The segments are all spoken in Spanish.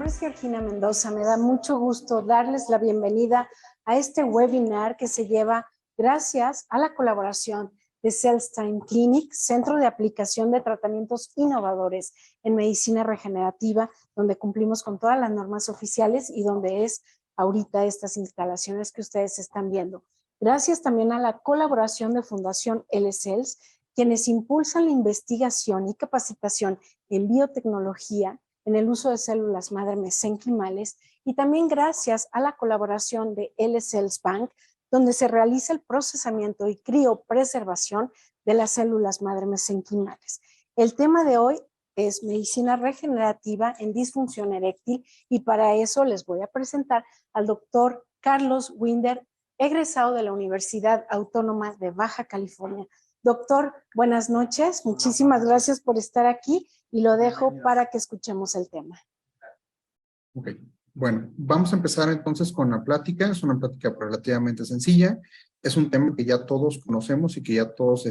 nombre es Georgina Mendoza. Me da mucho gusto darles la bienvenida a este webinar que se lleva gracias a la colaboración de Cellstime Clinic, Centro de Aplicación de Tratamientos Innovadores en Medicina Regenerativa, donde cumplimos con todas las normas oficiales y donde es ahorita estas instalaciones que ustedes están viendo. Gracias también a la colaboración de Fundación LCELS, quienes impulsan la investigación y capacitación en biotecnología en el uso de células madre mesenquimales, y también gracias a la colaboración de LCELS Bank, donde se realiza el procesamiento y criopreservación de las células madre mesenquimales. El tema de hoy es medicina regenerativa en disfunción eréctil, y para eso les voy a presentar al doctor Carlos Winder, egresado de la Universidad Autónoma de Baja California. Doctor, buenas noches. Muchísimas gracias por estar aquí y lo dejo para que escuchemos el tema. Ok, bueno, vamos a empezar entonces con la plática. Es una plática relativamente sencilla. Es un tema que ya todos conocemos y que ya todos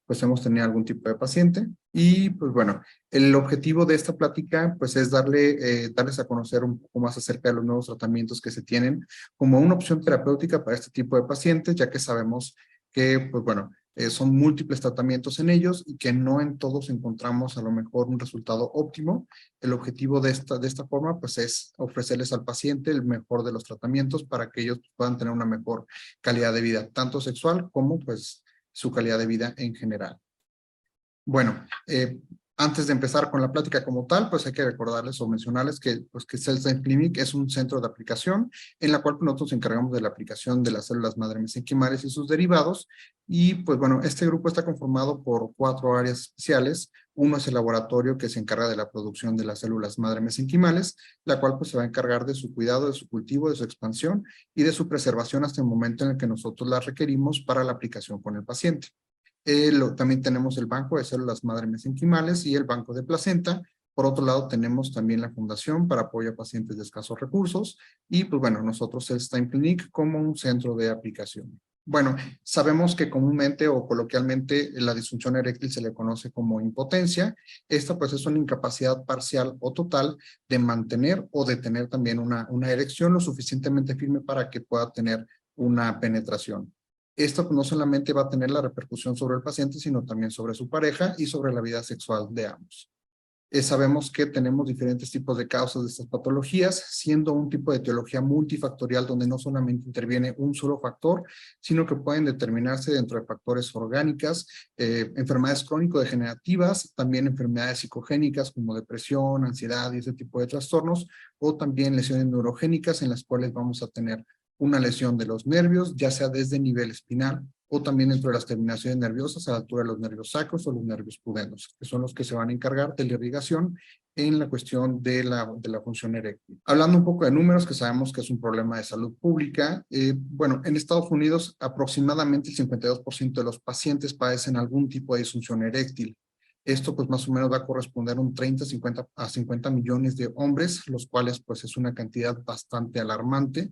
pues hemos tenido algún tipo de paciente. Y pues bueno, el objetivo de esta plática pues es darles a conocer un poco más acerca de los nuevos tratamientos que se tienen como una opción terapéutica para este tipo de pacientes, ya que sabemos que pues bueno, son múltiples tratamientos en ellos y que no en todos encontramos a lo mejor un resultado óptimo. El objetivo de esta forma pues es ofrecerles al paciente el mejor de los tratamientos para que ellos puedan tener una mejor calidad de vida, tanto sexual como pues su calidad de vida en general. Bueno, antes de empezar con la plática como tal, pues hay que recordarles o mencionarles que Cellstime Clinic es un centro de aplicación en la cual nosotros nos encargamos de la aplicación de las células madre mesenquimales y sus derivados. Y pues bueno, este grupo está conformado por 4 áreas especiales. Uno es el laboratorio que se encarga de la producción de las células madre mesenquimales, la cual pues se va a encargar de su cuidado, de su cultivo, de su expansión y de su preservación hasta el momento en el que nosotros las requerimos para la aplicación con el paciente. También tenemos el banco de células madre mesenquimales y el banco de placenta. Por otro lado, tenemos también la fundación para apoyo a pacientes de escasos recursos y, pues bueno, nosotros Cellstime Clinic como un centro de aplicación. Bueno, sabemos que comúnmente o coloquialmente la disfunción eréctil se le conoce como impotencia. Esta pues es una incapacidad parcial o total de mantener o de tener también una erección lo suficientemente firme para que pueda tener una penetración. Esto no solamente va a tener la repercusión sobre el paciente, sino también sobre su pareja y sobre la vida sexual de ambos. Sabemos que tenemos diferentes tipos de causas de estas patologías, siendo un tipo de etiología multifactorial donde no solamente interviene un solo factor, sino que pueden determinarse dentro de factores orgánicas, enfermedades crónico-degenerativas, también enfermedades psicogénicas como depresión, ansiedad y ese tipo de trastornos, o también lesiones neurogénicas en las cuales vamos a tener una lesión de los nervios, ya sea desde nivel espinal o también dentro de las terminaciones nerviosas a la altura de los nervios sacros o los nervios pudendus, que son los que se van a encargar de la irrigación en la cuestión de la función eréctil. Hablando un poco de números, que sabemos que es un problema de salud pública, bueno, en Estados Unidos aproximadamente el 52% de los pacientes padecen algún tipo de disfunción eréctil. Esto pues más o menos va a corresponder a un 50 a 50 millones de hombres, los cuales pues es una cantidad bastante alarmante.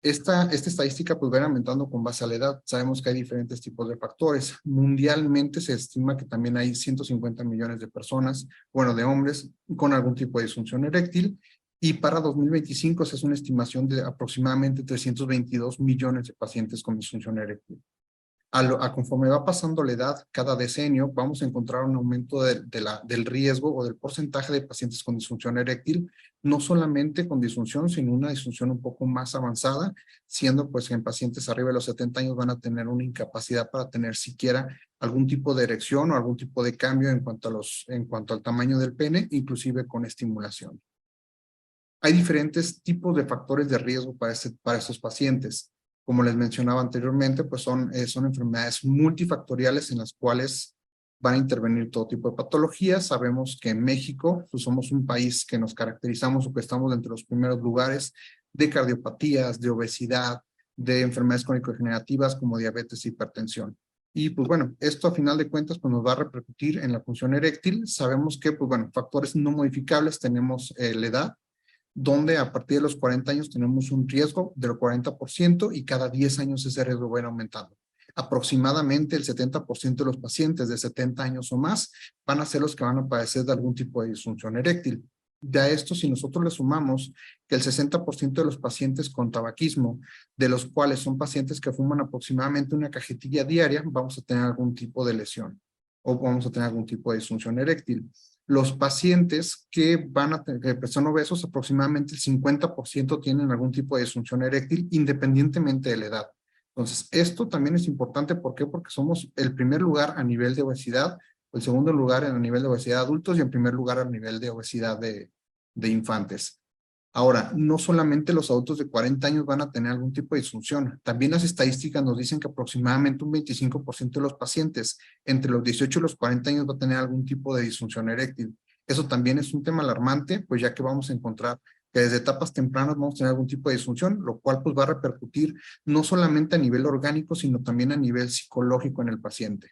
Esta estadística pues va aumentando con base a la edad. Sabemos que hay diferentes tipos de factores. Mundialmente se estima que también hay 150 millones de personas, bueno, de hombres con algún tipo de disfunción eréctil, y para 2025 se hace una estimación de aproximadamente 322 millones de pacientes con disfunción eréctil. Conforme va pasando la edad, cada decenio, vamos a encontrar un aumento del riesgo o del porcentaje de pacientes con disfunción eréctil, no solamente con disfunción, sino una disfunción un poco más avanzada, siendo pues que en pacientes arriba de los 70 años van a tener una incapacidad para tener siquiera algún tipo de erección o algún tipo de cambio en cuanto al tamaño del pene, inclusive con estimulación. Hay diferentes tipos de factores de riesgo para estos pacientes. Como les mencionaba anteriormente, pues son enfermedades multifactoriales en las cuales van a intervenir todo tipo de patologías. Sabemos que en México pues somos un país que nos caracterizamos o que estamos entre los primeros lugares de cardiopatías, de obesidad, de enfermedades crónico-degenerativas como diabetes e hipertensión. Y pues bueno, esto a final de cuentas pues nos va a repercutir en la función eréctil. Sabemos que pues bueno, factores no modificables tenemos la edad, donde a partir de los 40 años tenemos un riesgo del 40% y cada 10 años ese riesgo va a ir aumentando. Aproximadamente el 70% de los pacientes de 70 años o más van a ser los que van a padecer de algún tipo de disfunción eréctil. De a esto, si nosotros le sumamos que el 60% de los pacientes con tabaquismo, de los cuales son pacientes que fuman aproximadamente una cajetilla diaria, vamos a tener algún tipo de lesión o vamos a tener algún tipo de disfunción eréctil. Los pacientes que son obesos, aproximadamente el 50% tienen algún tipo de disfunción eréctil independientemente de la edad. Entonces, esto también es importante. ¿Por qué? Porque somos el primer lugar a nivel de obesidad, el segundo lugar a nivel de obesidad de adultos y en primer lugar a nivel de obesidad de infantes. Ahora, no solamente los adultos de 40 años van a tener algún tipo de disfunción, también las estadísticas nos dicen que aproximadamente un 25% de los pacientes entre los 18 y los 40 años va a tener algún tipo de disfunción eréctil. Eso también es un tema alarmante, pues ya que vamos a encontrar que desde etapas tempranas vamos a tener algún tipo de disfunción, lo cual pues va a repercutir no solamente a nivel orgánico, sino también a nivel psicológico en el paciente.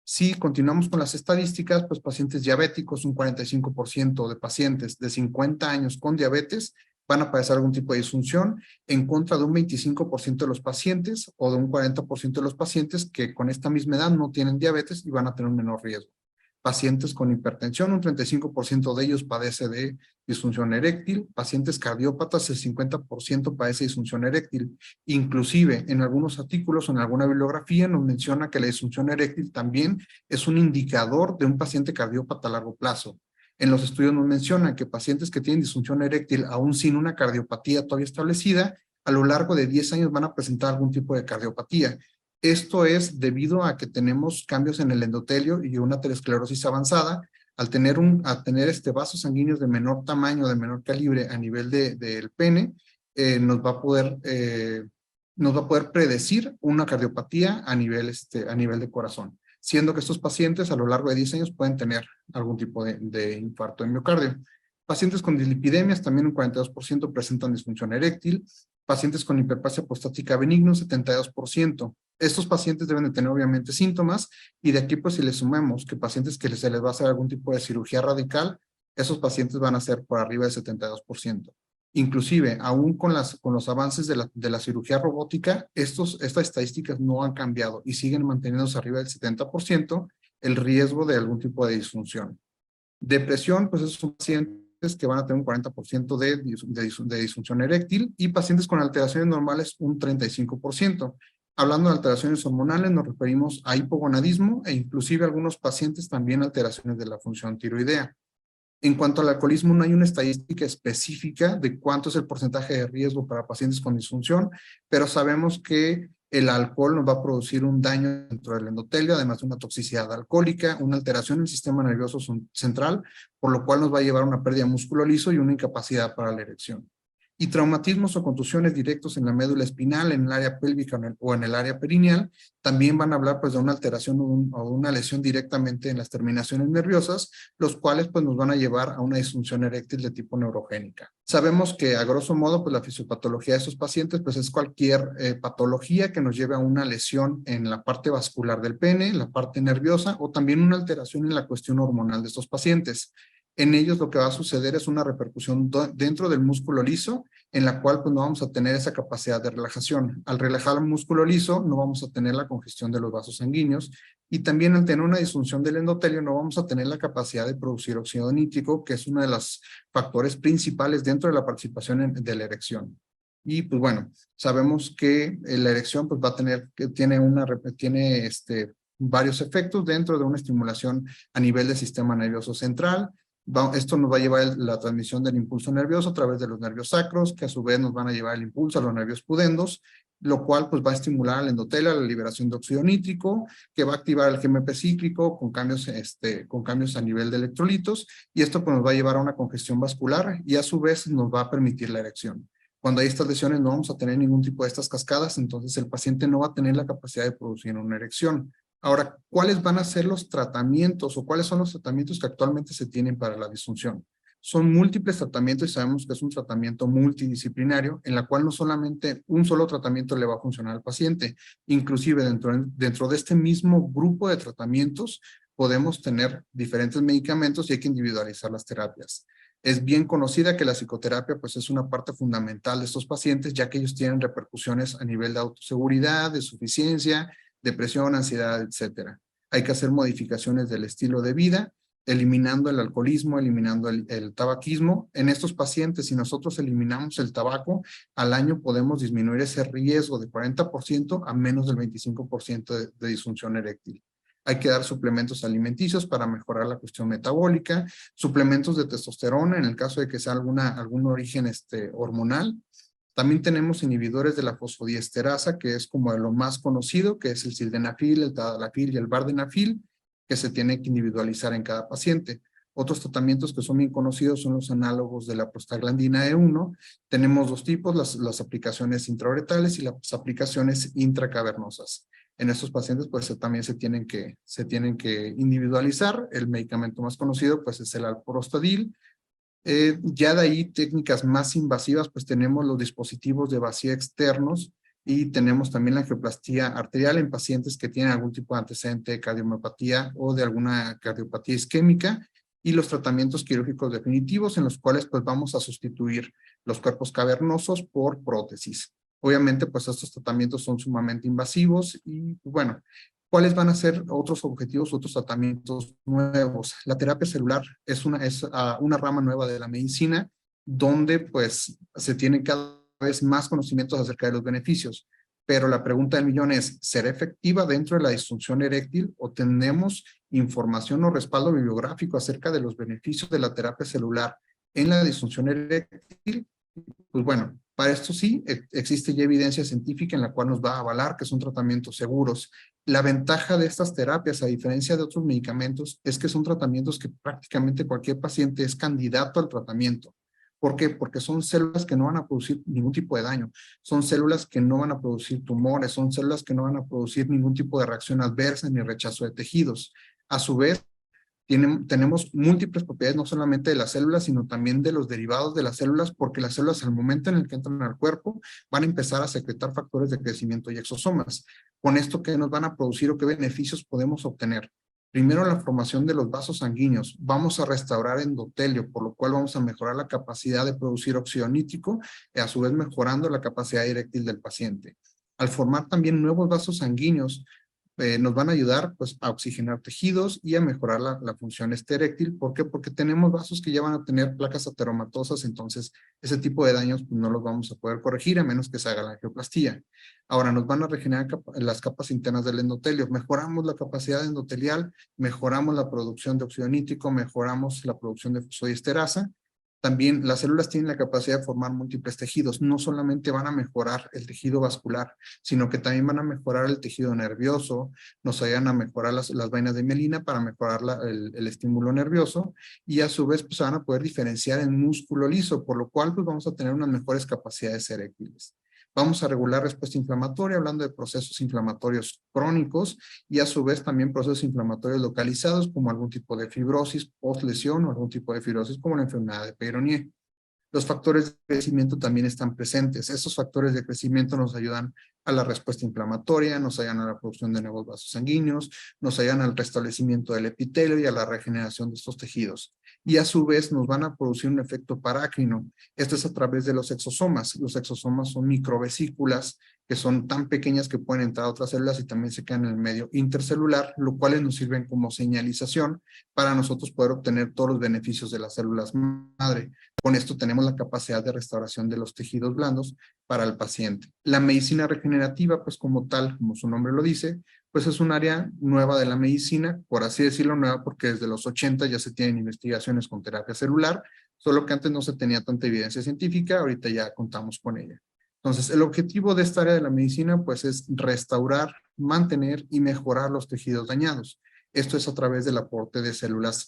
Si continuamos con las estadísticas, pues pacientes diabéticos, un 45% de pacientes de 50 años con diabetes van a padecer algún tipo de disfunción, en contra de un 25% de los pacientes o de un 40% de los pacientes que con esta misma edad no tienen diabetes y van a tener un menor riesgo. Pacientes con hipertensión, un 35% de ellos padece de disfunción eréctil. Pacientes cardiópatas, el 50% padece disfunción eréctil. Inclusive, en algunos artículos o en alguna bibliografía nos menciona que la disfunción eréctil también es un indicador de un paciente cardiópata a largo plazo. En los estudios nos menciona que pacientes que tienen disfunción eréctil, aún sin una cardiopatía todavía establecida, a lo largo de 10 años van a presentar algún tipo de cardiopatía. Esto es debido a que tenemos cambios en el endotelio y una aterosclerosis avanzada. Al tener, vasos sanguíneos de menor tamaño, de menor calibre a nivel del pene, nos va a poder predecir una cardiopatía a nivel de corazón, siendo que estos pacientes a lo largo de 10 años pueden tener algún tipo de infarto de miocardio. Pacientes con dislipidemias, también un 42% presentan disfunción eréctil. Pacientes con hiperplasia prostática benigna, 72%. Estos pacientes deben de tener obviamente síntomas y de aquí pues si le sumamos que pacientes que se les va a hacer algún tipo de cirugía radical, esos pacientes van a ser por arriba del 72%. Inclusive, aún con los avances de la cirugía robótica, estas estadísticas no han cambiado y siguen manteniéndose arriba del 70% el riesgo de algún tipo de disfunción. Depresión, pues esos son pacientes que van a tener un 40% de disfunción eréctil y pacientes con alteraciones normales un 35%. Hablando de alteraciones hormonales, nos referimos a hipogonadismo e inclusive algunos pacientes también alteraciones de la función tiroidea. En cuanto al alcoholismo, no hay una estadística específica de cuánto es el porcentaje de riesgo para pacientes con disfunción, pero sabemos que el alcohol nos va a producir un daño dentro del endotelio, además de una toxicidad alcohólica, una alteración en el sistema nervioso central, por lo cual nos va a llevar a una pérdida de músculo liso y una incapacidad para la erección. Y traumatismos o contusiones directos en la médula espinal, en el área pélvica o en el área perineal, también van a hablar pues de una alteración o una lesión directamente en las terminaciones nerviosas, los cuales pues nos van a llevar a una disfunción eréctil de tipo neurogénica. Sabemos que a grosso modo pues la fisiopatología de estos pacientes pues es cualquier patología que nos lleve a una lesión en la parte vascular del pene, la parte nerviosa o también una alteración en la cuestión hormonal de estos pacientes. En ellos lo que va a suceder es una repercusión dentro del músculo liso, en la cual pues no vamos a tener esa capacidad de relajación. Al relajar el músculo liso no vamos a tener la congestión de los vasos sanguíneos y también al tener una disfunción del endotelio no vamos a tener la capacidad de producir óxido nítrico, que es uno de los factores principales dentro de la participación de la erección. Y pues bueno, sabemos que la erección pues va a tener, tiene varios efectos dentro de una estimulación a nivel del sistema nervioso central. Esto nos va a llevar la transmisión del impulso nervioso a través de los nervios sacros, que a su vez nos van a llevar el impulso a los nervios pudendos, lo cual pues va a estimular al endotelio a la liberación de óxido nítrico, que va a activar el GMP cíclico con cambios a nivel de electrolitos, y esto pues nos va a llevar a una congestión vascular y a su vez nos va a permitir la erección. Cuando hay estas lesiones no vamos a tener ningún tipo de estas cascadas, entonces el paciente no va a tener la capacidad de producir una erección. Ahora, ¿cuáles van a ser los tratamientos o cuáles son los tratamientos que actualmente se tienen para la disfunción? Son múltiples tratamientos y sabemos que es un tratamiento multidisciplinario en la cual no solamente un solo tratamiento le va a funcionar al paciente, inclusive dentro de este mismo grupo de tratamientos podemos tener diferentes medicamentos y hay que individualizar las terapias. Es bien conocida que la psicoterapia pues es una parte fundamental de estos pacientes ya que ellos tienen repercusiones a nivel de autoseguridad, de suficiencia, depresión, ansiedad, etcétera. Hay que hacer modificaciones del estilo de vida eliminando el alcoholismo, eliminando el tabaquismo. En estos pacientes, si nosotros eliminamos el tabaco, al año podemos disminuir ese riesgo de 40% a menos del 25% de disfunción eréctil. Hay que dar suplementos alimenticios para mejorar la cuestión metabólica, suplementos de testosterona en el caso de que sea algún origen hormonal. También tenemos inhibidores de la fosfodiesterasa, que es como lo más conocido, que es el sildenafil, el tadalafil y el vardenafil, que se tiene que individualizar en cada paciente. Otros tratamientos que son bien conocidos son los análogos de la prostaglandina E1. Tenemos dos tipos, las aplicaciones intrauretales y las aplicaciones intracavernosas. En estos pacientes pues también se tienen que individualizar. El medicamento más conocido pues es el alprostadil. Ya de ahí técnicas más invasivas pues tenemos los dispositivos de vacío externos y tenemos también la angioplastía arterial en pacientes que tienen algún tipo de antecedente de cardiomiopatía o de alguna cardiopatía isquémica, y los tratamientos quirúrgicos definitivos en los cuales pues vamos a sustituir los cuerpos cavernosos por prótesis. Obviamente pues estos tratamientos son sumamente invasivos y bueno, ¿cuáles van a ser otros objetivos, otros tratamientos nuevos? La terapia celular es una rama nueva de la medicina donde pues se tienen cada vez más conocimientos acerca de los beneficios. Pero la pregunta del millón es, ¿será efectiva dentro de la disfunción eréctil o tenemos información o respaldo bibliográfico acerca de los beneficios de la terapia celular en la disfunción eréctil? Pues bueno, para esto sí, existe ya evidencia científica en la cual nos va a avalar que son tratamientos seguros. La ventaja de estas terapias, a diferencia de otros medicamentos, es que son tratamientos que prácticamente cualquier paciente es candidato al tratamiento. ¿Por qué? Porque son células que no van a producir ningún tipo de daño, son células que no van a producir tumores, son células que no van a producir ningún tipo de reacción adversa ni rechazo de tejidos. A su vez, tenemos múltiples propiedades no solamente de las células, sino también de los derivados de las células, porque las células al momento en el que entran al cuerpo van a empezar a secretar factores de crecimiento y exosomas. Con esto, ¿qué nos van a producir o qué beneficios podemos obtener? Primero, la formación de los vasos sanguíneos. Vamos a restaurar endotelio, por lo cual vamos a mejorar la capacidad de producir óxido nítrico y a su vez mejorando la capacidad eréctil del paciente. Al formar también nuevos vasos sanguíneos, nos van a ayudar pues a oxigenar tejidos y a mejorar la función eréctil. ¿Por qué? Porque tenemos vasos que ya van a tener placas ateromatosas, entonces ese tipo de daños pues, no los vamos a poder corregir a menos que se haga la angioplastía. Ahora nos van a regenerar las capas internas del endotelio, mejoramos la capacidad endotelial, mejoramos la producción de óxido nítrico, mejoramos la producción de fosfodiesterasa. También las células tienen la capacidad de formar múltiples tejidos. No solamente van a mejorar el tejido vascular, sino que también van a mejorar el tejido nervioso, nos ayudan a mejorar las vainas de mielina para mejorar el estímulo nervioso y a su vez pues, se van a poder diferenciar en músculo liso, por lo cual pues, vamos a tener unas mejores capacidades eréctiles. Vamos a regular respuesta inflamatoria, hablando de procesos inflamatorios crónicos y a su vez también procesos inflamatorios localizados como algún tipo de fibrosis post-lesión o algún tipo de fibrosis como la enfermedad de Peyronie. Los factores de crecimiento también están presentes. Esos factores de crecimiento nos ayudan a la respuesta inflamatoria, nos ayudan a la producción de nuevos vasos sanguíneos, nos ayudan al restablecimiento del epitelio y a la regeneración de estos tejidos. Y a su vez nos van a producir un efecto parácrino. Esto es a través de los exosomas. Los exosomas son microvesículas que son tan pequeñas que pueden entrar a otras células y también se quedan en el medio intercelular, lo cual nos sirven como señalización para nosotros poder obtener todos los beneficios de las células madre. Con esto tenemos la capacidad de restauración de los tejidos blandos para el paciente. La medicina regenerativa, pues como tal, como su nombre lo dice, pues es un área nueva de la medicina, por así decirlo, nueva porque desde los 80 ya se tienen investigaciones con terapia celular, solo que antes no se tenía tanta evidencia científica, ahorita ya contamos con ella. Entonces, el objetivo de esta área de la medicina, pues es restaurar, mantener y mejorar los tejidos dañados. Esto es a través del aporte de células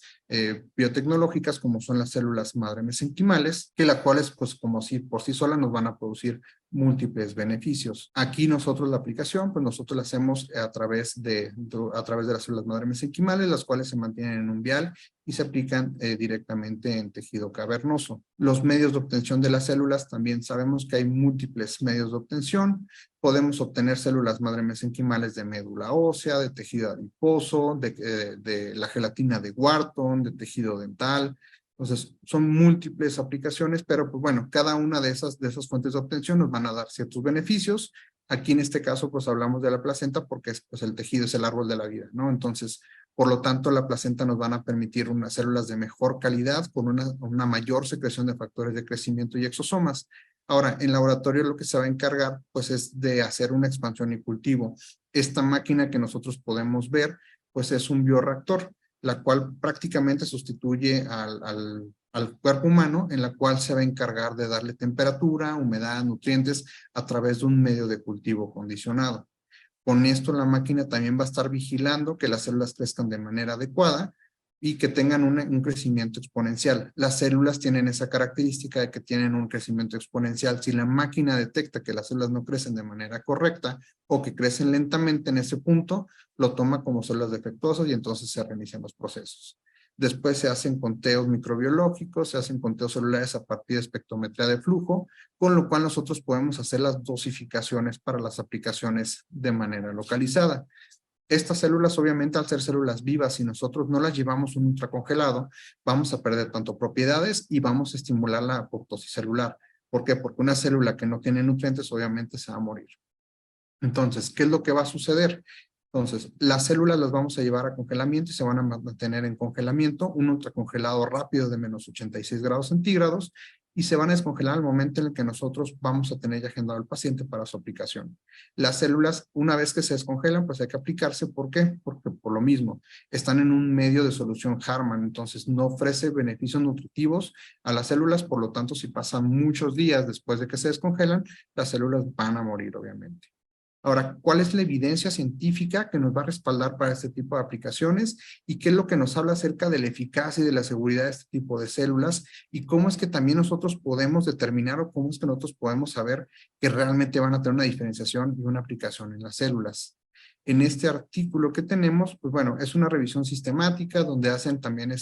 biotecnológicas, como son las células madre mesenquimales, que las cuales, pues como si por sí solas nos van a producir múltiples beneficios. Aquí nosotros la aplicación, pues nosotros la hacemos a través de las células madre mesenquimales, las cuales se mantienen en un vial y se aplican directamente en tejido cavernoso. Los medios de obtención de las células, también sabemos que hay múltiples medios de obtención. Podemos obtener células madre mesenquimales de médula ósea, de tejido adiposo, de la gelatina de Wharton, de tejido dental. Entonces, son múltiples aplicaciones, pero pues bueno, cada una de esas fuentes de obtención nos van a dar ciertos beneficios. Aquí en este caso, pues hablamos de la placenta porque pues el tejido es el árbol de la vida, ¿no? Entonces, Por lo tanto, la placenta nos van a permitir unas células de mejor calidad con una mayor secreción de factores de crecimiento y exosomas. Ahora, en laboratorio lo que se va a encargar pues es de hacer una expansión y cultivo. Esta máquina que nosotros podemos ver pues es un bioreactor, la cual prácticamente sustituye al cuerpo humano, en la cual se va a encargar de darle temperatura, humedad, nutrientes a través de un medio de cultivo condicionado. Con esto la máquina también va a estar vigilando que las células crezcan de manera adecuada y que tengan un crecimiento exponencial. Las células tienen esa característica de que tienen un crecimiento exponencial. Si la máquina detecta que las células no crecen de manera correcta o que crecen lentamente en ese punto, lo toma como células defectuosas y entonces se reinician los procesos. Después se hacen conteos microbiológicos, se hacen conteos celulares a partir de espectrometría de flujo, con lo cual nosotros podemos hacer las dosificaciones para las aplicaciones de manera localizada. Estas células, obviamente, al ser células vivas, si nosotros no las llevamos a un ultracongelado, vamos a perder tanto propiedades y vamos a estimular la apoptosis celular. ¿Por qué? Porque una célula que no tiene nutrientes, obviamente, se va a morir. Entonces, ¿qué es lo que va a suceder? Entonces, las células las vamos a llevar a congelamiento y se van a mantener en congelamiento, un ultracongelado rápido de menos 86 grados centígrados, y se van a descongelar al momento en el que nosotros vamos a tener ya agendado al paciente para su aplicación. Las células, una vez que se descongelan, pues hay que aplicarse. ¿Por qué? Porque por lo mismo, están en un medio de solución Harman, entonces no ofrece beneficios nutritivos a las células, por lo tanto, si pasan muchos días después de que se descongelan, las células van a morir, obviamente. Ahora, ¿cuál es la evidencia científica que nos va a respaldar para este tipo de aplicaciones? ¿Y qué es lo que nos habla acerca de la eficacia y de la seguridad de este tipo de células? ¿Y cómo es que también nosotros podemos determinar o cómo es que nosotros podemos saber que realmente van a tener una diferenciación y una aplicación en las células? En este artículo que tenemos, pues bueno, es una revisión sistemática donde hacen también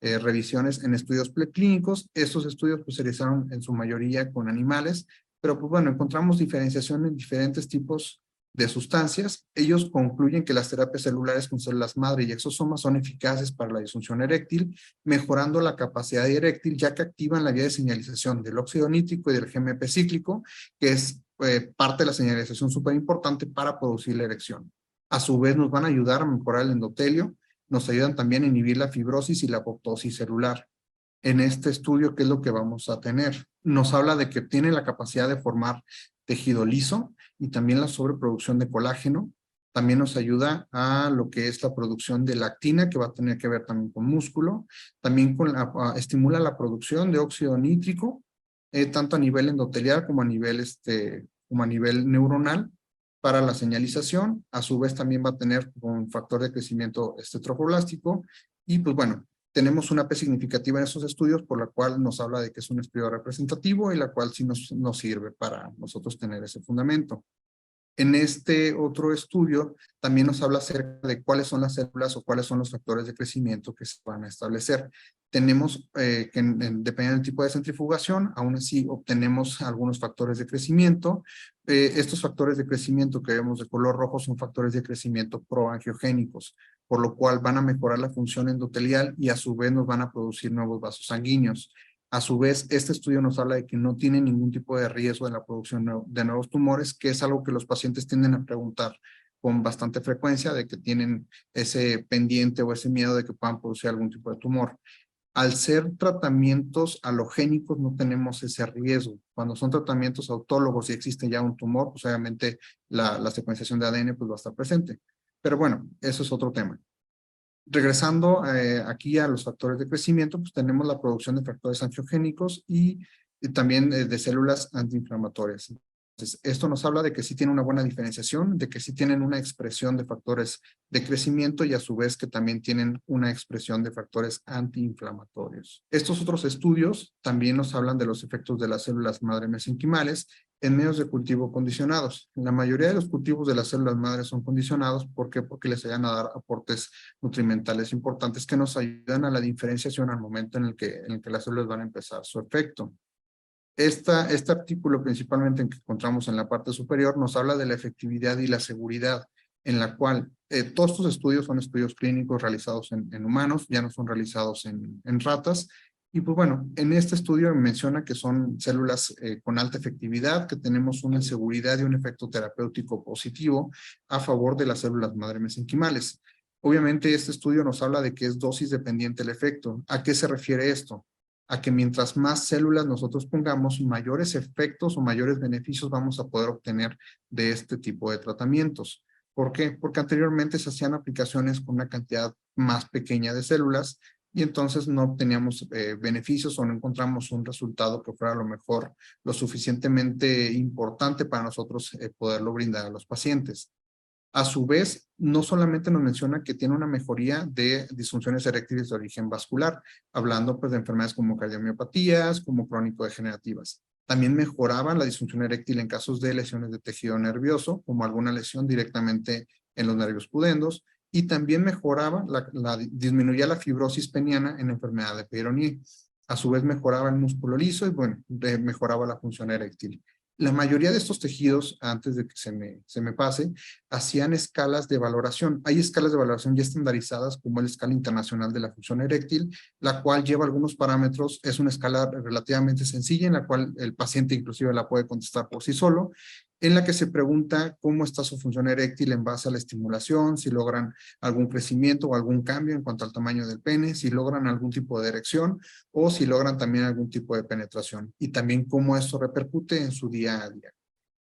revisiones en estudios preclínicos. Estos estudios pues, se realizaron en su mayoría con animales, pero pues bueno, encontramos diferenciación en diferentes tipos de sustancias. Ellos concluyen que las terapias celulares con células madre y exosomas son eficaces para la disfunción eréctil, mejorando la capacidad eréctil, ya que activan la vía de señalización del óxido nítrico y del GMP cíclico, que es parte de la señalización súper importante para producir la erección. A su vez, nos van a ayudar a mejorar el endotelio, nos ayudan también a inhibir la fibrosis y la apoptosis celular. En este estudio, ¿qué es lo que vamos a tener? Nos habla de que tiene la capacidad de formar tejido liso y también la sobreproducción de colágeno. También nos ayuda a lo que es la producción de lactina, que va a tener que ver también con músculo. También estimula la producción de óxido nítrico, tanto a nivel endotelial como a nivel neuronal para la señalización. A su vez también va a tener un factor de crecimiento trofoblástico. Y pues bueno, tenemos una P significativa en esos estudios, por la cual nos habla de que es un estudio representativo y la cual sí nos sirve para nosotros tener ese fundamento. En este otro estudio también nos habla acerca de cuáles son las células o cuáles son los factores de crecimiento que se van a establecer. Tenemos que dependiendo del tipo de centrifugación, aún así obtenemos algunos factores de crecimiento. Estos factores de crecimiento que vemos de color rojo son factores de crecimiento proangiogénicos, por lo cual van a mejorar la función endotelial y a su vez nos van a producir nuevos vasos sanguíneos. A su vez, este estudio nos habla de que no tiene ningún tipo de riesgo en la producción de nuevos tumores, que es algo que los pacientes tienden a preguntar con bastante frecuencia, de que tienen ese pendiente o ese miedo de que puedan producir algún tipo de tumor. Al ser tratamientos halogénicos no tenemos ese riesgo. Cuando son tratamientos autólogos y existe ya un tumor, pues obviamente la secuenciación de ADN pues va a estar presente. Pero bueno, eso es otro tema. Regresando aquí a los factores de crecimiento, pues tenemos la producción de factores angiogénicos y también de células antiinflamatorias. Entonces, esto nos habla de que sí tiene una buena diferenciación, de que sí tienen una expresión de factores de crecimiento y a su vez que también tienen una expresión de factores antiinflamatorios. Estos otros estudios también nos hablan de los efectos de las células madre mesenquimales en medios de cultivo condicionados. La mayoría de los cultivos de las células madre son condicionados. ¿Por qué? Porque les ayudan a dar aportes nutrimentales importantes que nos ayudan a la diferenciación al momento en el que las células van a empezar su efecto. Este artículo, principalmente en que encontramos en la parte superior, nos habla de la efectividad y la seguridad, en la cual todos estos estudios son estudios clínicos realizados en humanos, ya no son realizados en ratas. Y pues bueno, en este estudio menciona que son células con alta efectividad, que tenemos una seguridad y un efecto terapéutico positivo a favor de las células madre mesenquimales. Obviamente este estudio nos habla de que es dosis dependiente el efecto. ¿A qué se refiere esto? A que mientras más células nosotros pongamos, mayores efectos o mayores beneficios vamos a poder obtener de este tipo de tratamientos. ¿Por qué? Porque anteriormente se hacían aplicaciones con una cantidad más pequeña de células y entonces no obteníamos beneficios o no encontramos un resultado que fuera a lo mejor lo suficientemente importante para nosotros poderlo brindar a los pacientes. A su vez, no solamente nos menciona que tiene una mejoría de disfunciones eréctiles de origen vascular, hablando pues de enfermedades como cardiomiopatías, como crónico-degenerativas. También mejoraba la disfunción eréctil en casos de lesiones de tejido nervioso, como alguna lesión directamente en los nervios pudendos, y también mejoraba, disminuía la fibrosis peniana en la enfermedad de Peyronie. A su vez mejoraba el músculo liso y bueno, mejoraba la función eréctil. La mayoría de estos tejidos, antes de que se me pase, hacían escalas de valoración. Hay escalas de valoración ya estandarizadas, como la escala internacional de la función eréctil, la cual lleva algunos parámetros. Es una escala relativamente sencilla, en la cual el paciente inclusive la puede contestar por sí solo, en la que se pregunta cómo está su función eréctil en base a la estimulación, si logran algún crecimiento o algún cambio en cuanto al tamaño del pene, si logran algún tipo de erección o si logran también algún tipo de penetración, y también cómo esto repercute en su día a día.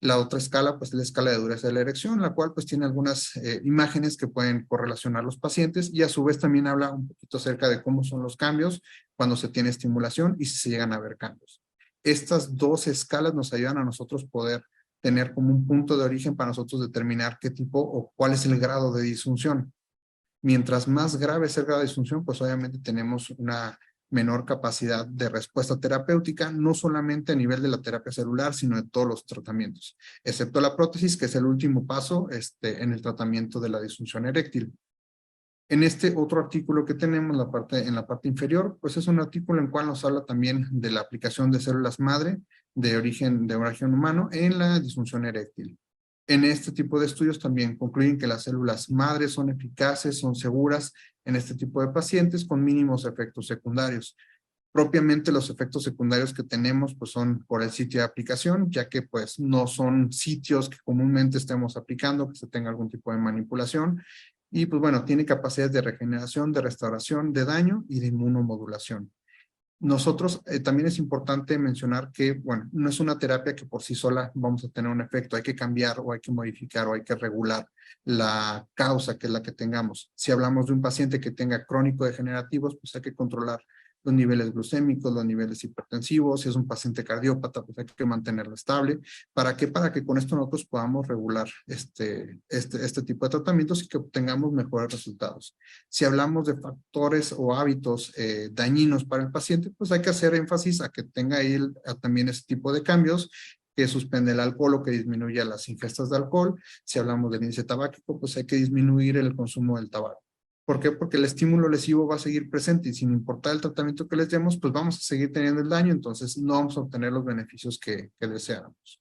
La otra escala, pues, es la escala de dureza de la erección, la cual, pues, tiene algunas imágenes que pueden correlacionar los pacientes y a su vez también habla un poquito acerca de cómo son los cambios cuando se tiene estimulación y si se llegan a ver cambios. Estas dos escalas nos ayudan a nosotros poder tener como un punto de origen para nosotros determinar qué tipo o cuál es el grado de disfunción. Mientras más grave es el grado de disfunción, pues obviamente tenemos una menor capacidad de respuesta terapéutica, no solamente a nivel de la terapia celular, sino de todos los tratamientos, excepto la prótesis, que es el último paso en el tratamiento de la disfunción eréctil. En este otro artículo que tenemos en la parte inferior, pues es un artículo en el cual nos habla también de la aplicación de células madre de origen humano en la disfunción eréctil. En este tipo de estudios también concluyen que las células madre son eficaces, son seguras en este tipo de pacientes con mínimos efectos secundarios. Propiamente los efectos secundarios que tenemos pues son por el sitio de aplicación, ya que pues no son sitios que comúnmente estemos aplicando, que se tenga algún tipo de manipulación. Y pues bueno, tiene capacidades de regeneración, de restauración, de daño y de inmunomodulación. Nosotros también es importante mencionar que, bueno, no es una terapia que por sí sola vamos a tener un efecto. Hay que cambiar o hay que modificar o hay que regular la causa que es la que tengamos. Si hablamos de un paciente que tenga crónico-degenerativos, pues hay que controlar los niveles glucémicos, los niveles hipertensivos. Si es un paciente cardiópata, pues hay que mantenerlo estable. ¿Para qué? Para que con esto nosotros podamos regular este tipo de tratamientos y que obtengamos mejores resultados. Si hablamos de factores o hábitos dañinos para el paciente, pues hay que hacer énfasis a que tenga él también ese tipo de cambios, que suspende el alcohol o que disminuya las ingestas de alcohol. Si hablamos del índice tabáquico, pues hay que disminuir el consumo del tabaco. ¿Por qué? Porque el estímulo lesivo va a seguir presente y sin importar el tratamiento que les demos, pues vamos a seguir teniendo el daño, entonces no vamos a obtener los beneficios que deseáramos.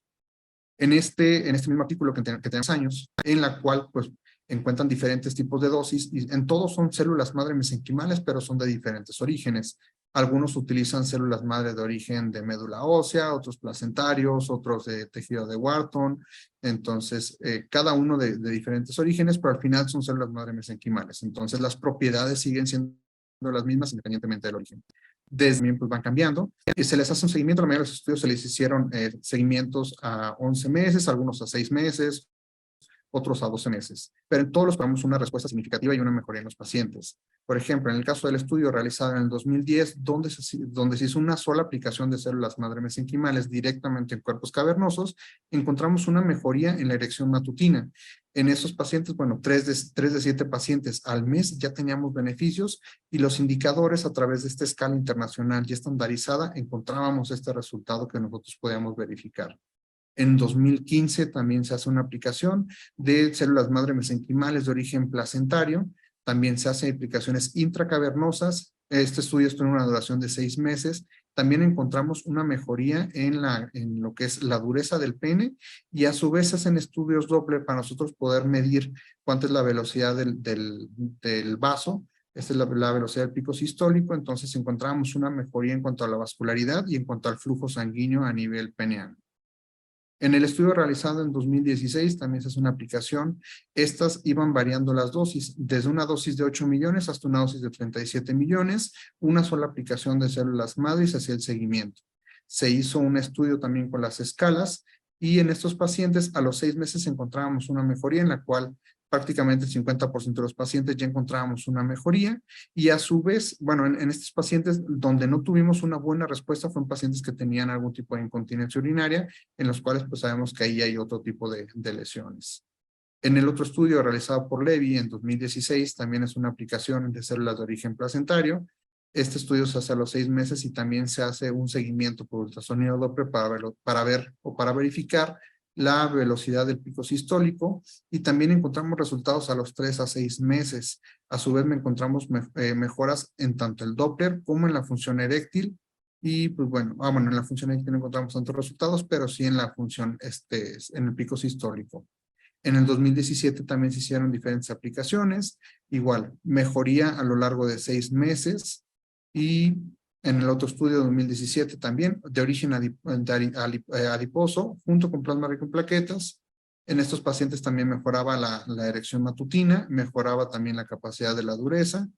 En este mismo artículo que tenemos años, en la cual pues encuentran diferentes tipos de dosis y en todos son células madre mesenquimales, pero son de diferentes orígenes. Algunos utilizan células madre de origen de médula ósea, otros placentarios, otros de tejido de Wharton. Entonces, cada uno de diferentes orígenes, pero al final son células madre mesenquimales. Entonces, las propiedades siguen siendo las mismas independientemente del origen. Desde pues van cambiando y se les hace un seguimiento. La mayoría de los estudios se les hicieron seguimientos a 11 meses, algunos a 6 meses, otros a 12 meses. Pero en todos los vemos una respuesta significativa y una mejoría en los pacientes. Por ejemplo, en el caso del estudio realizado en el 2010, donde se hizo una sola aplicación de células madre mesenquimales directamente en cuerpos cavernosos, encontramos una mejoría en la erección matutina. En esos pacientes, bueno, 3 de 7 pacientes al mes ya teníamos beneficios y los indicadores a través de esta escala internacional ya estandarizada encontrábamos este resultado que nosotros podíamos verificar. En 2015 también se hace una aplicación de células madre mesenquimales de origen placentario. También se hacen aplicaciones intracavernosas. Este estudio tiene una duración de 6 meses. También encontramos una mejoría en lo que es la dureza del pene y a su vez se hacen estudios doble para nosotros poder medir cuánta es la velocidad del vaso. Esta es la velocidad del pico sistólico. Entonces encontramos una mejoría en cuanto a la vascularidad y en cuanto al flujo sanguíneo a nivel peneano. En el estudio realizado en 2016 también se hace una aplicación. Estas iban variando las dosis, desde una dosis de 8 millones hasta una dosis de 37 millones, una sola aplicación de células madre y se hacía el seguimiento. Se hizo un estudio también con las escalas y en estos pacientes a los 6 meses encontrábamos una mejoría en la cual prácticamente el 50% de los pacientes ya encontrábamos una mejoría y a su vez, bueno, en estos pacientes donde no tuvimos una buena respuesta fueron pacientes que tenían algún tipo de incontinencia urinaria, en los cuales pues sabemos que ahí hay otro tipo de lesiones. En el otro estudio realizado por Levy en 2016 también es una aplicación de células de origen placentario. Este estudio se hace a los 6 meses y también se hace un seguimiento por ultrasonido Doppler para verificar la velocidad del pico sistólico y también encontramos resultados a los 3 a 6 meses. A su vez encontramos mejoras en tanto el Doppler como en la función eréctil y pues bueno, en la función eréctil no encontramos tantos resultados, pero sí en la función, en el pico sistólico. En el 2017 también se hicieron diferentes aplicaciones, igual, mejoría a lo largo de 6 meses y en el otro estudio de 2017 también, de origen adiposo, junto con plasma rico en plaquetas. En estos pacientes también mejoraba la erección matutina, mejoraba también la capacidad de la dureza.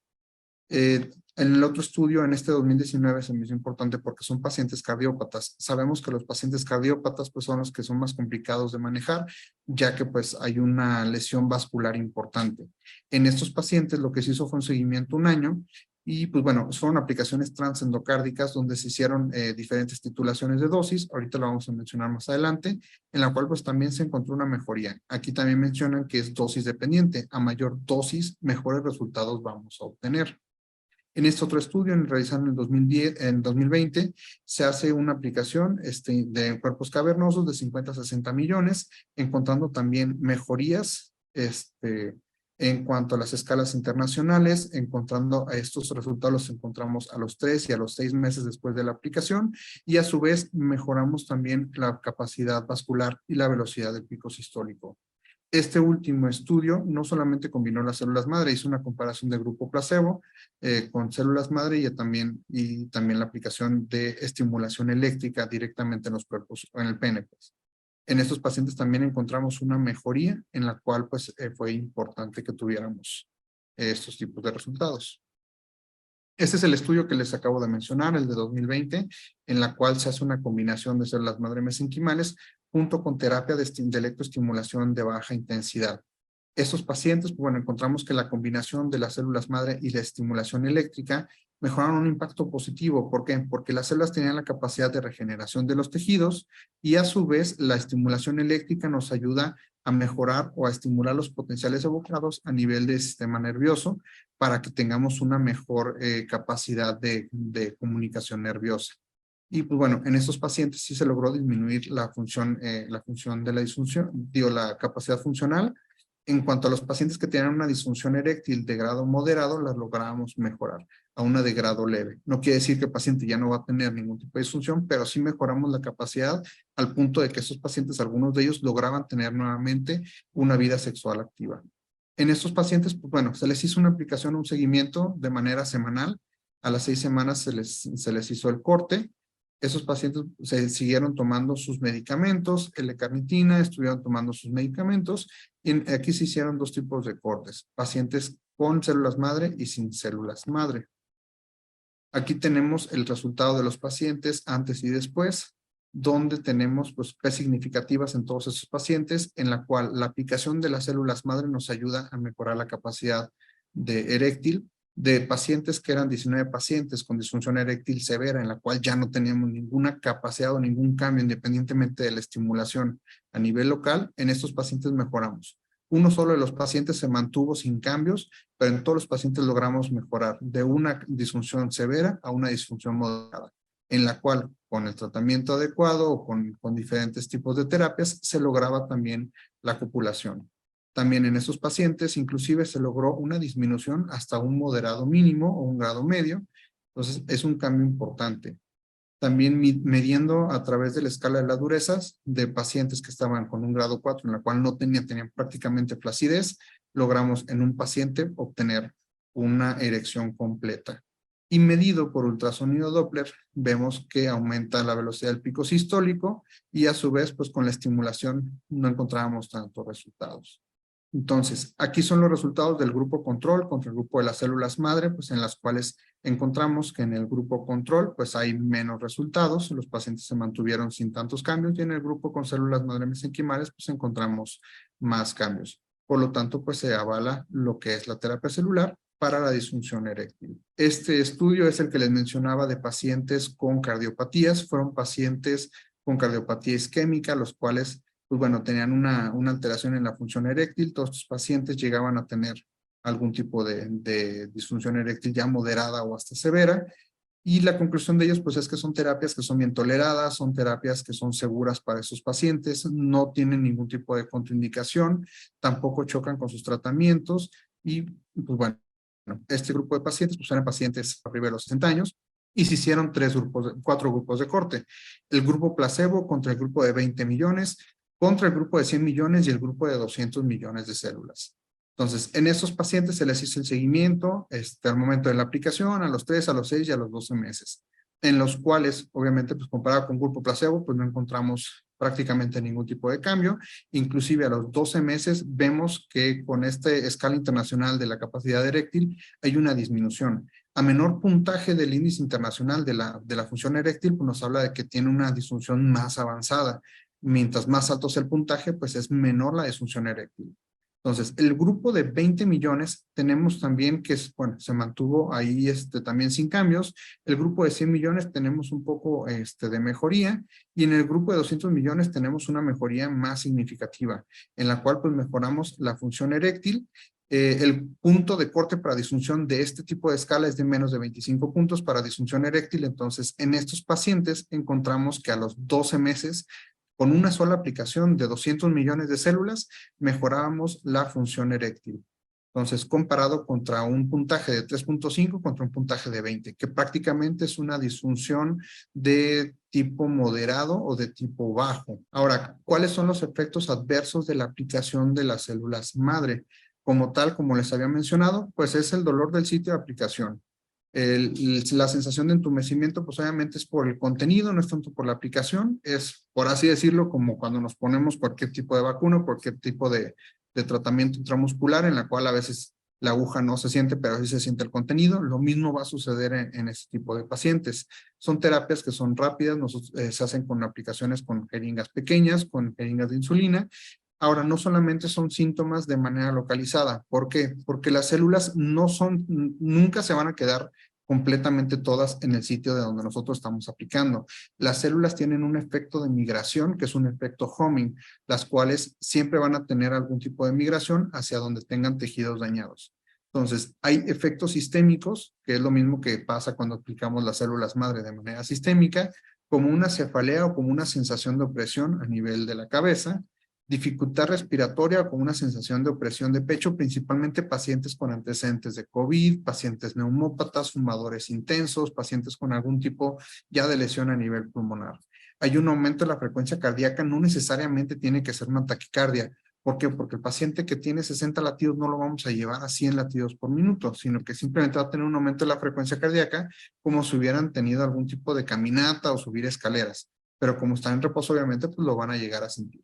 En el otro estudio, en este 2019, se me hizo importante porque son pacientes cardiópatas. Sabemos que los pacientes cardiópatas pues, son los que son más complicados de manejar, ya que pues hay una lesión vascular importante. En estos pacientes lo que se hizo fue un seguimiento 1 año y pues bueno, fueron aplicaciones transendocárdicas donde se hicieron diferentes titulaciones de dosis, ahorita lo vamos a mencionar más adelante, en la cual pues también se encontró una mejoría. Aquí también mencionan que es dosis dependiente, a mayor dosis, mejores resultados vamos a obtener. En este otro estudio, realizado en 2020, se hace una aplicación de cuerpos cavernosos de 50 a 60 millones, encontrando también mejorías en cuanto a las escalas internacionales, encontrando estos resultados los encontramos a los 3 y a los 6 meses después de la aplicación, y a su vez mejoramos también la capacidad vascular y la velocidad del pico sistólico. Este último estudio no solamente combinó las células madre, hizo una comparación de grupo placebo con células madre y también la aplicación de estimulación eléctrica directamente en los cuerpos o en el pene. Pues. En estos pacientes también encontramos una mejoría en la cual pues, fue importante que tuviéramos estos tipos de resultados. Este es el estudio que les acabo de mencionar, el de 2020, en la cual se hace una combinación de células madre mesenquimales junto con terapia de electroestimulación de baja intensidad. Estos pacientes, pues, bueno, encontramos que la combinación de las células madre y la estimulación eléctrica mejoraron un impacto positivo. ¿Por qué? Porque las células tenían la capacidad de regeneración de los tejidos y a su vez la estimulación eléctrica nos ayuda a mejorar o a estimular los potenciales evocados a nivel del sistema nervioso para que tengamos una mejor capacidad de comunicación nerviosa. Y pues bueno, en estos pacientes sí se logró disminuir la función de la disfunción, la capacidad funcional. En cuanto a los pacientes que tienen una disfunción eréctil de grado moderado, las logramos mejorar a una de grado leve. No quiere decir que el paciente ya no va a tener ningún tipo de disfunción, pero sí mejoramos la capacidad al punto de que estos pacientes, algunos de ellos, lograban tener nuevamente una vida sexual activa. En estos pacientes, pues bueno, se les hizo una aplicación, un seguimiento de manera semanal. A las 6 semanas se les hizo el corte. Esos pacientes se siguieron tomando sus medicamentos, L-carnitina, estuvieron tomando sus medicamentos. Y aquí se hicieron 2 tipos de cortes, pacientes con células madre y sin células madre. Aquí tenemos el resultado de los pacientes antes y después, donde tenemos pues, P significativas en todos esos pacientes, en la cual la aplicación de las células madre nos ayuda a mejorar la capacidad de eréctil, de pacientes que eran 19 pacientes con disfunción eréctil severa, en la cual ya no teníamos ninguna capacidad o ningún cambio independientemente de la estimulación a nivel local, en estos pacientes mejoramos. Uno solo de los pacientes se mantuvo sin cambios, pero en todos los pacientes logramos mejorar de una disfunción severa a una disfunción moderada, en la cual con el tratamiento adecuado o con diferentes tipos de terapias se lograba también la copulación. También en esos pacientes inclusive se logró una disminución hasta un moderado mínimo o un grado medio. Entonces es un cambio importante. También midiendo a través de la escala de las durezas de pacientes que estaban con un grado 4 en la cual no tenían prácticamente flacidez, logramos en un paciente obtener una erección completa. y medido por ultrasonido Doppler, vemos que aumenta la velocidad del pico sistólico y a su vez, pues con la estimulación no encontrábamos tantos resultados. Entonces, aquí son los resultados del grupo control contra el grupo de las células madre, pues en las cuales encontramos que en el grupo control, pues hay menos resultados, los pacientes se mantuvieron sin tantos cambios, y en el grupo con células madre mesenquimales, pues encontramos más cambios. Por lo tanto, pues se avala lo que es la terapia celular para la disfunción eréctil. Este estudio es el que les mencionaba de pacientes con cardiopatías, fueron pacientes con cardiopatía isquémica, los cuales pues bueno, tenían una alteración en la función eréctil. Todos estos pacientes llegaban a tener algún tipo de disfunción eréctil ya moderada o hasta severa, y la conclusión de ellos pues es que son terapias que son bien toleradas, son terapias que son seguras para esos pacientes, no tienen ningún tipo de contraindicación, tampoco chocan con sus tratamientos, y pues bueno, este grupo de pacientes pues eran pacientes arriba de los 60 años, y se hicieron 4 grupos de corte. El grupo placebo contra el grupo de 20 millones, contra el grupo de 100 millones y el grupo de 200 millones de células. Entonces, en estos pacientes se les hizo el seguimiento al momento de la aplicación, a los 3, a los 6 y a los 12 meses, en los cuales, obviamente, pues comparado con grupo placebo, pues no encontramos prácticamente ningún tipo de cambio. Inclusive a los 12 meses vemos que con esta escala internacional de la capacidad eréctil hay una disminución. A menor puntaje del índice internacional de la función eréctil, pues nos habla de que tiene una disfunción más avanzada. Mientras más alto sea el puntaje, pues es menor la disfunción eréctil. Entonces, el grupo de 20 millones tenemos también que, bueno, se mantuvo ahí también sin cambios. El grupo de 100 millones tenemos un poco de mejoría, y en el grupo de 200 millones tenemos una mejoría más significativa, en la cual pues mejoramos la función eréctil. El punto de corte para disfunción de este tipo de escala es de menos de 25 puntos para disfunción eréctil. Entonces, en estos pacientes encontramos que a los 12 meses, con una sola aplicación de 200 millones de células, mejorábamos la función eréctil. Entonces, comparado contra un puntaje de 3.5 contra un puntaje de 20, que prácticamente es una disfunción de tipo moderado o de tipo bajo. Ahora, ¿cuáles son los efectos adversos de la aplicación de las células madre? Como tal, como les había mencionado, pues es el dolor del sitio de aplicación. La sensación de entumecimiento, pues obviamente es por el contenido, no es tanto por la aplicación, es, por así decirlo, como cuando nos ponemos cualquier tipo de vacuna, cualquier tipo de tratamiento intramuscular, en la cual a veces la aguja no se siente, pero sí se siente el contenido. Lo mismo va a suceder en este tipo de pacientes. Son terapias que son rápidas, se hacen con aplicaciones con jeringas pequeñas, con jeringas de insulina. Ahora, no solamente son síntomas de manera localizada. ¿Por qué? Porque las células nunca se van a quedar completamente todas en el sitio de donde nosotros estamos aplicando. Las células tienen un efecto de migración, que es un efecto homing, las cuales siempre van a tener algún tipo de migración hacia donde tengan tejidos dañados. Entonces, hay efectos sistémicos, que es lo mismo que pasa cuando aplicamos las células madre de manera sistémica, como una cefalea o como una sensación de opresión a nivel de la cabeza, dificultad respiratoria o con una sensación de opresión de pecho, principalmente pacientes con antecedentes de COVID, pacientes neumópatas, fumadores intensos, pacientes con algún tipo ya de lesión a nivel pulmonar. Hay un aumento de la frecuencia cardíaca, no necesariamente tiene que ser una taquicardia. ¿Por qué? Porque el paciente que tiene 60 latidos no lo vamos a llevar a 100 latidos por minuto, sino que simplemente va a tener un aumento de la frecuencia cardíaca como si hubieran tenido algún tipo de caminata o subir escaleras. Pero como están en reposo, obviamente, pues lo van a llegar a sentir.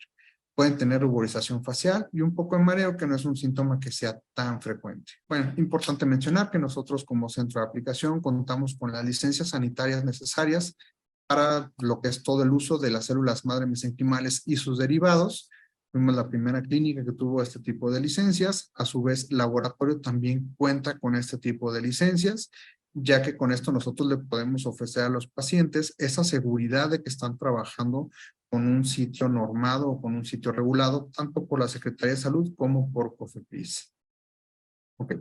Pueden tener ruborización facial y un poco de mareo, que no es un síntoma que sea tan frecuente. Bueno, importante mencionar que nosotros como centro de aplicación contamos con las licencias sanitarias necesarias para lo que es todo el uso de las células madre mesenquimales y sus derivados. Fuimos la primera clínica que tuvo este tipo de licencias. A su vez, el laboratorio también cuenta con este tipo de licencias, ya que con esto nosotros le podemos ofrecer a los pacientes esa seguridad de que están trabajando con un sitio normado o con un sitio regulado, tanto por la Secretaría de Salud como por COFEPRIS. Ok.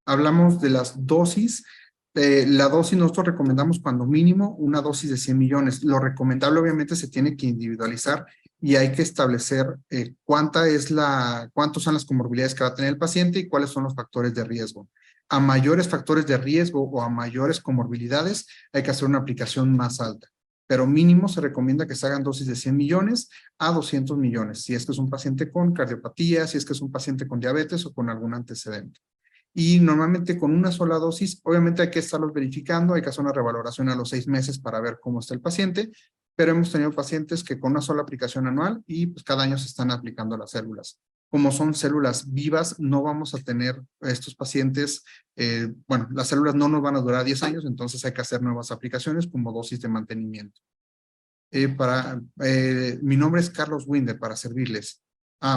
Hablamos de las dosis. La dosis nosotros recomendamos cuando mínimo una dosis de 100 millones. Lo recomendable obviamente se tiene que individualizar y hay que establecer cuántos son las comorbilidades que va a tener el paciente y cuáles son los factores de riesgo. A mayores factores de riesgo o a mayores comorbilidades hay que hacer una aplicación más alta. Pero mínimo se recomienda que se hagan dosis de 100 millones a 200 millones, si es que es un paciente con cardiopatía, si es que es un paciente con diabetes o con algún antecedente. Y normalmente con una sola dosis, obviamente hay que estarlos verificando, hay que hacer una revaloración a los 6 meses para ver cómo está el paciente, pero hemos tenido pacientes que con una sola aplicación anual y pues cada año se están aplicando las células. Como son células vivas, no vamos a tener estos pacientes, bueno, las células no nos van a durar 10 años, entonces hay que hacer nuevas aplicaciones como dosis de mantenimiento. Mi nombre es Carlos Winder, para servirles.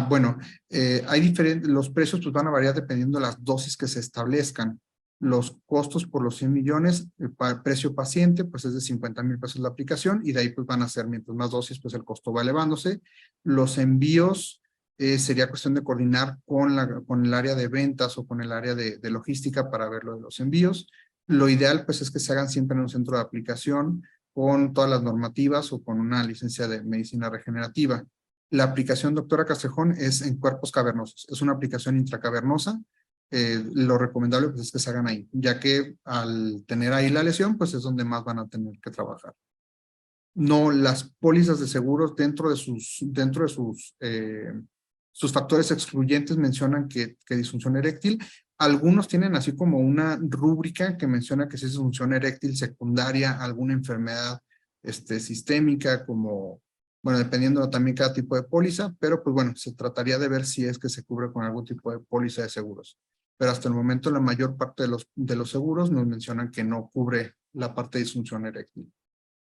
Bueno, hay diferentes, los precios pues van a variar dependiendo de las dosis que se establezcan. Los costos por los 100 millones, el precio paciente, pues es de 50,000 pesos la aplicación, y de ahí pues van a ser, mientras más dosis, pues el costo va elevándose. Los envíos, sería cuestión de coordinar con el área de ventas o con el área de logística para ver lo de los envíos. Lo ideal pues es que se hagan siempre en un centro de aplicación, con todas las normativas o con una licencia de medicina regenerativa. La aplicación, doctora Castrejón, es en cuerpos cavernosos. Es una aplicación intracavernosa. Lo recomendable pues, es que se hagan ahí, ya que al tener ahí la lesión, pues es donde más van a tener que trabajar. No, las pólizas de seguros dentro de sus factores excluyentes mencionan que disfunción eréctil. Algunos tienen así como una rúbrica que menciona que si es disfunción eréctil secundaria, alguna enfermedad sistémica, como, bueno, dependiendo también cada tipo de póliza, pero pues bueno, se trataría de ver si es que se cubre con algún tipo de póliza de seguros. Pero hasta el momento la mayor parte de los seguros nos mencionan que no cubre la parte de disfunción eréctil.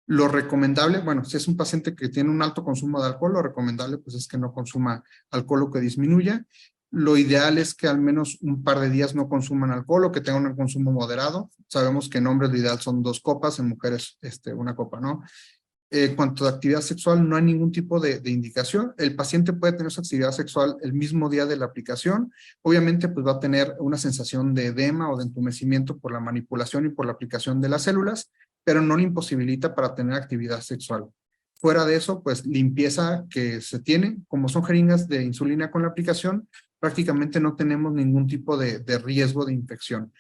Lo recomendable, bueno, si es un paciente que tiene un alto consumo de alcohol, lo recomendable pues es que no consuma alcohol o que disminuya. Lo ideal es que al menos un par de días no consuman alcohol o que tengan un consumo moderado. Sabemos que en hombres lo ideal son 2 copas, en mujeres una copa, ¿no? En cuanto a actividad sexual, no hay ningún tipo de indicación. El paciente puede tener su actividad sexual el mismo día de la aplicación. Obviamente, pues va a tener una sensación de edema o de entumecimiento por la manipulación y por la aplicación de las células, pero no le imposibilita para tener actividad sexual. Fuera de eso, pues limpieza que se tiene, como son jeringas de insulina con la aplicación, prácticamente no tenemos ningún tipo de riesgo de infección.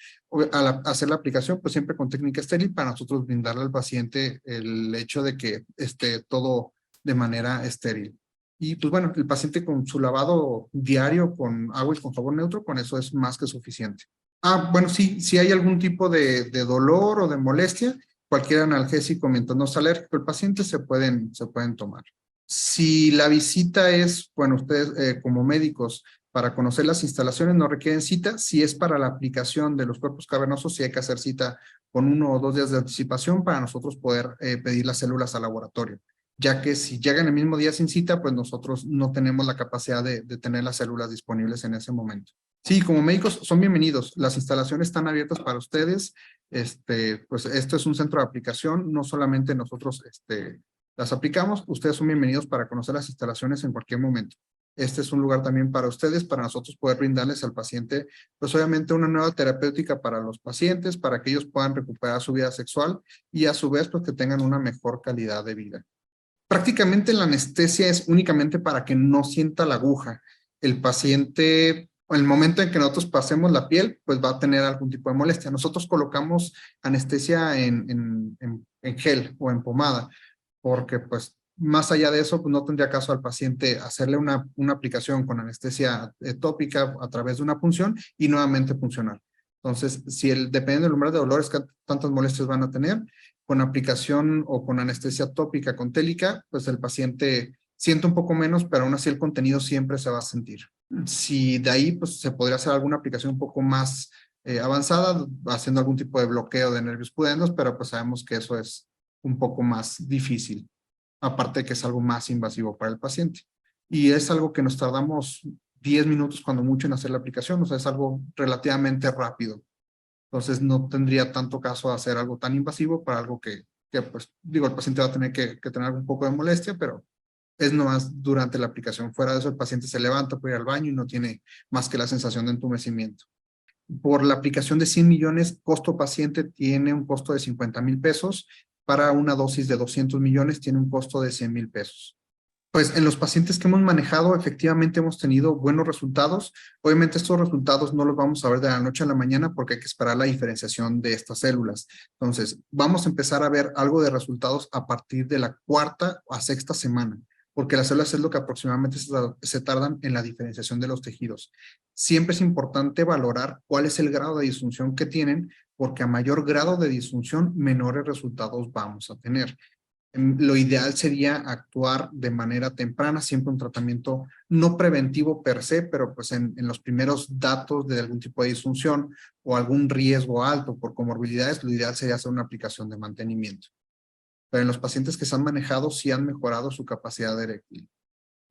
Al hacer la aplicación, pues siempre con técnica estéril para nosotros brindarle al paciente el hecho de que esté todo de manera estéril. Y pues bueno, el paciente con su lavado diario con agua y con jabón neutro, con eso es más que suficiente. Bueno, sí, si hay algún tipo de dolor o de molestia, cualquier analgésico mientras no sea alérgico el paciente se pueden tomar. Si la visita es, bueno, ustedes como médicos, para conocer las instalaciones no requieren cita. Si es para la aplicación de los cuerpos cavernosos, sí hay que hacer cita con 1 o 2 días de anticipación para nosotros poder pedir las células al laboratorio. Ya que si llegan el mismo día sin cita, pues nosotros no tenemos la capacidad de tener las células disponibles en ese momento. Sí, como médicos son bienvenidos. Las instalaciones están abiertas para ustedes. Pues esto es un centro de aplicación. No solamente nosotros las aplicamos. Ustedes son bienvenidos para conocer las instalaciones en cualquier momento. Este es un lugar también para ustedes, para nosotros poder brindarles al paciente, pues obviamente una nueva terapéutica para los pacientes, para que ellos puedan recuperar su vida sexual y a su vez pues que tengan una mejor calidad de vida. Prácticamente la anestesia es únicamente para que no sienta la aguja. El paciente, en el momento en que nosotros pasemos la piel, pues va a tener algún tipo de molestia. Nosotros colocamos anestesia en gel o en pomada, porque pues más allá de eso, pues no tendría caso al paciente hacerle una aplicación con anestesia tópica a través de una punción y nuevamente funcionar. Entonces, dependiendo del número de dolores que tantas molestias van a tener, con aplicación o con anestesia tópica con télica, pues el paciente siente un poco menos, pero aún así el contenido siempre se va a sentir. Si de ahí, pues se podría hacer alguna aplicación un poco más avanzada, haciendo algún tipo de bloqueo de nervios pudendos, pero pues sabemos que eso es un poco más difícil, aparte de que es algo más invasivo para el paciente. Y es algo que nos tardamos 10 minutos cuando mucho en hacer la aplicación, o sea, es algo relativamente rápido. Entonces no tendría tanto caso hacer algo tan invasivo para algo que pues, digo, el paciente va a tener que tener un poco de molestia, pero es nomás durante la aplicación. Fuera de eso, el paciente se levanta para ir al baño y no tiene más que la sensación de entumecimiento. Por la aplicación de 100 millones, costo paciente tiene un costo de 50,000 pesos. Para una dosis de 200 millones tiene un costo de 100,000 pesos. Pues en los pacientes que hemos manejado, efectivamente hemos tenido buenos resultados. Obviamente estos resultados no los vamos a ver de la noche a la mañana porque hay que esperar la diferenciación de estas células. Entonces, vamos a empezar a ver algo de resultados a partir de la 4ª a 6ª semana. porque las células es lo que aproximadamente se tardan en la diferenciación de los tejidos. Siempre es importante valorar cuál es el grado de disfunción que tienen, porque a mayor grado de disfunción, menores resultados vamos a tener. Lo ideal sería actuar de manera temprana, siempre un tratamiento no preventivo per se, pero pues en los primeros datos de algún tipo de disfunción o algún riesgo alto por comorbilidades, lo ideal sería hacer una aplicación de mantenimiento. Pero en los pacientes que se han manejado, sí han mejorado su capacidad eréctil.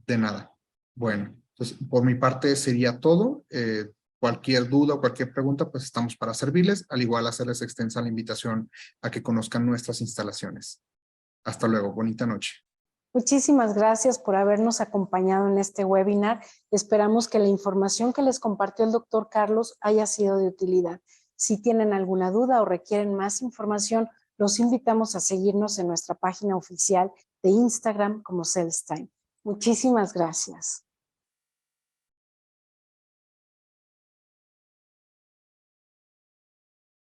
De nada. Bueno, entonces por mi parte sería todo. Cualquier duda o cualquier pregunta, pues estamos para servirles, al igual hacerles extensa la invitación a que conozcan nuestras instalaciones. Hasta luego, bonita noche. Muchísimas gracias por habernos acompañado en este webinar. Esperamos que la información que les compartió el doctor Carlos haya sido de utilidad. Si tienen alguna duda o requieren más información, los invitamos a seguirnos en nuestra página oficial de Instagram como CellsTime. Muchísimas gracias.